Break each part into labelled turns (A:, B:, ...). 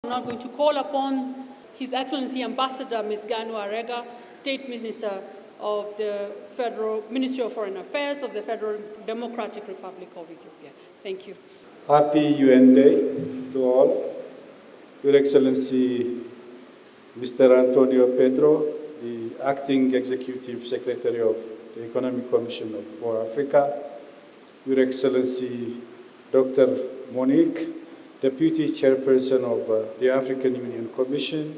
A: I'm now going to call upon His Excellency Ambassador Mesganu Arga, State Minister of the Federal Ministry of Foreign Affairs of the Federal Democratic Republic of Ethiopia. Thank you.
B: Happy UN Day to all. Your Excellency, Mr. Antonio Pedro, the Acting Executive Secretary of the Economic Commission for Africa, Your Excellency, Dr. Monique, Deputy Chairperson of the African Union Commission,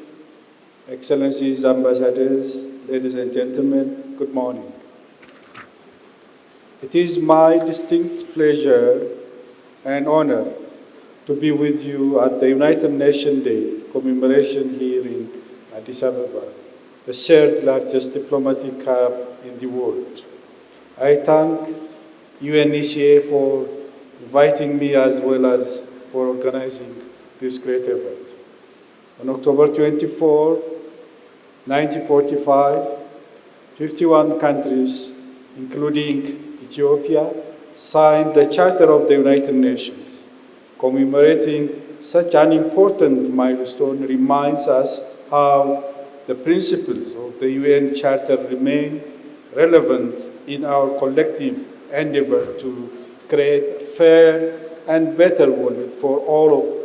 B: Excellencies, Ambassadors, ladies and gentlemen, good morning. It is my distinct pleasure and honor to be with you at the United Nations Day commemoration here in Addis Ababa, the third largest diplomatic hub in the world. I thank UNECA for inviting me as well as for organizing this great event. On October 24, 1945, 51 countries, including Ethiopia, signed the Charter of the United Nations. Commemorating such an important milestone reminds us how the principles of the UN Charter remain relevant in our collective endeavor to create a fair and better world for all.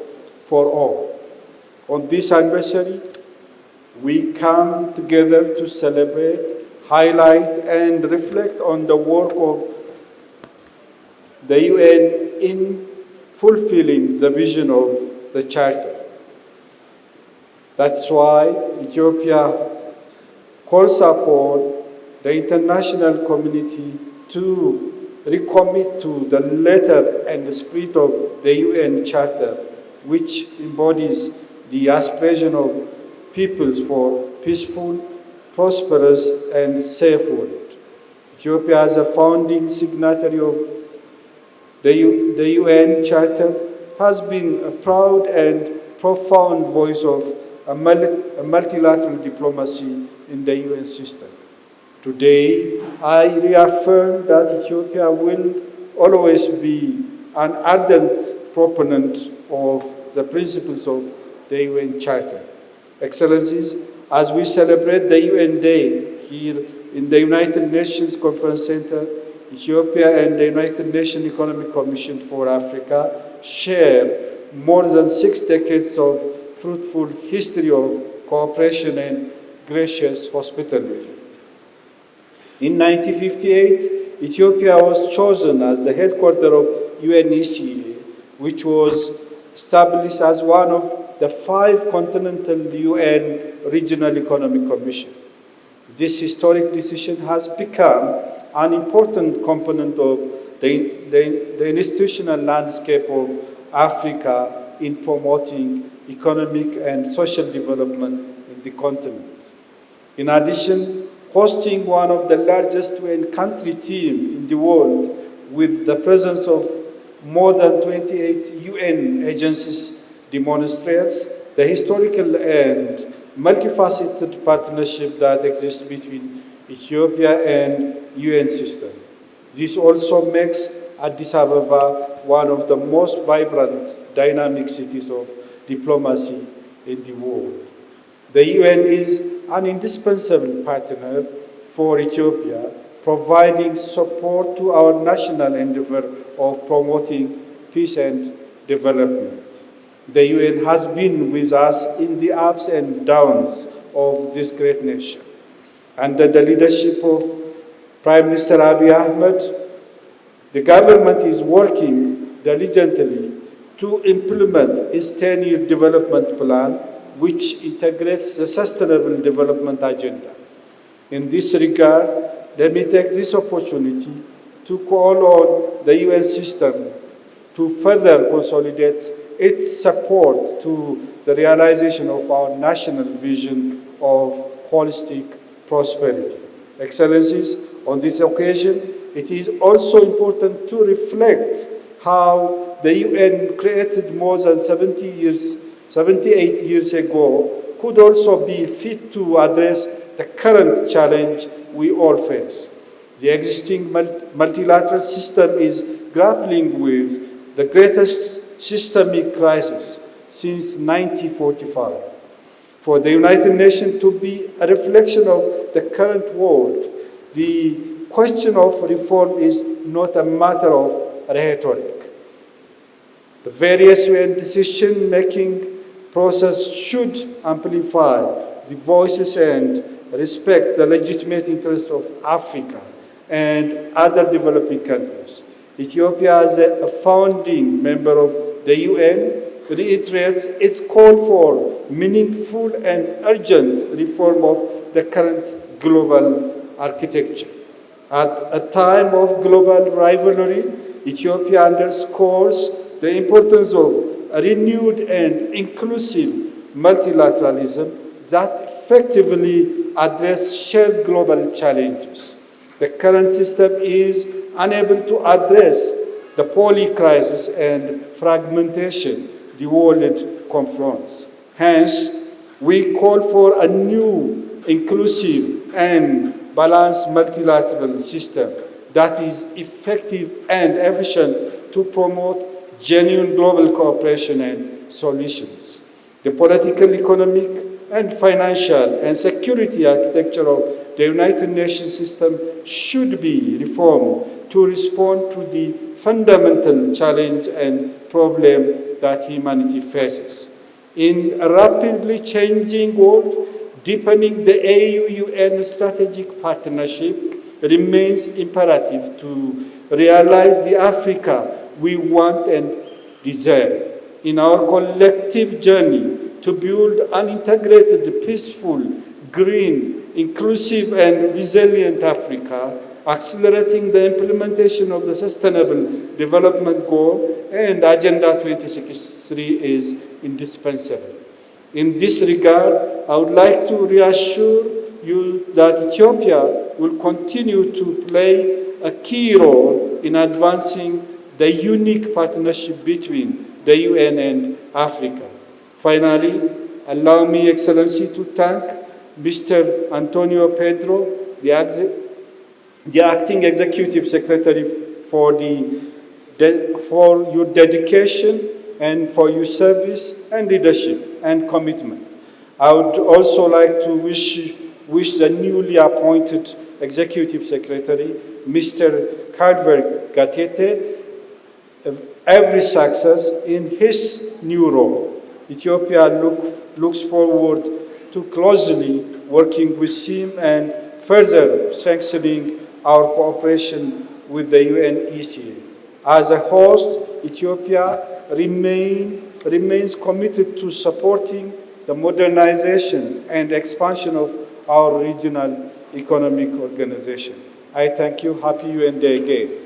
B: On this anniversary, we come together to celebrate, highlight, and reflect on the work of the UN in fulfilling the vision of the Charter. That's why Ethiopia calls upon the international community to recommit to the letter and the spirit of the UN Charter, which embodies the aspiration of peoples for peaceful, prosperous, and safe world. Ethiopia, as a founding signatory of the UN Charter, has been a proud and profound voice of a multilateral diplomacy in the UN system. Today, I reaffirm that Ethiopia will always be an ardent proponent of the principles of the UN Charter. Excellencies, as we celebrate the UN Day here in the United Nations Conference Center, Ethiopia and the United Nations Economic Commission for Africa share more than 6 decades of fruitful history of cooperation and gracious hospitality. In 1958, Ethiopia was chosen as the headquarters of UNECA, which was established as one of the 5 continental UN Regional Economic Commission. This historic decision has become an important component of the institutional landscape of Africa in promoting economic and social development in the continent. In addition, hosting one of the largest UN country teams in the world with the presence of more than 28 UN agencies demonstrates the historical and multifaceted partnership that exists between Ethiopia and UN system. This also makes Addis Ababa one of the most vibrant, dynamic cities of diplomacy in the world. The UN is an indispensable partner for Ethiopia, providing support to our national endeavor of promoting peace and development. The UN has been with us in the ups and downs of this great nation. Under the leadership of Prime Minister Abiy Ahmed, the government is working diligently to implement its 10-year development plan, which integrates the Sustainable Development Agenda. In this regard, let me take this opportunity to call on the UN system to further consolidate its support to the realization of our national vision of holistic prosperity. Excellencies, on this occasion, it is also important to reflect how the UN, created more than 78 years ago, could also be fit to address the current challenge we all face. The existing multilateral system is grappling with the greatest systemic crisis since 1945. For the United Nations to be a reflection of the current world, the question of reform is not a matter of rhetoric. The various UN decision-making process should amplify the voices and respect the legitimate interests of Africa and other developing countries. Ethiopia, as a founding member of the UN, reiterates its call for meaningful and urgent reform of the current global architecture. At a time of global rivalry, Ethiopia underscores the importance of a renewed and inclusive multilateralism that effectively address shared global challenges. The current system is unable to address the poly-crisis and fragmentation the world confronts. Hence, we call for a new, inclusive, and balanced multilateral system that is effective and efficient to promote genuine global cooperation and solutions. The political, economic, and financial and security architecture of the United Nations system should be reformed to respond to the fundamental challenge and problem that humanity faces. In a rapidly changing world, deepening the AU-UN strategic partnership remains imperative to realize the Africa we want and desire. In our collective journey to build an integrated, peaceful, green, inclusive, and resilient Africa, accelerating the implementation of the Sustainable Development Goal and Agenda 2063 is indispensable. In this regard, I would like to reassure you that Ethiopia will continue to play a key role in advancing the unique partnership between the UN and Africa. Finally, allow me, Excellency, to thank Mr. Antonio Pedro, the Acting Executive Secretary, for your dedication and for your service and leadership and commitment. I would also like to wish the newly appointed Executive Secretary, Mr. Calvert Gatete, every success in his new role. Ethiopia looks forward to closely working with him and further strengthening our cooperation with the UNECA. As a host, Ethiopia remains committed to supporting the modernization and expansion of our regional economic organization. I thank you. Happy UN Day again.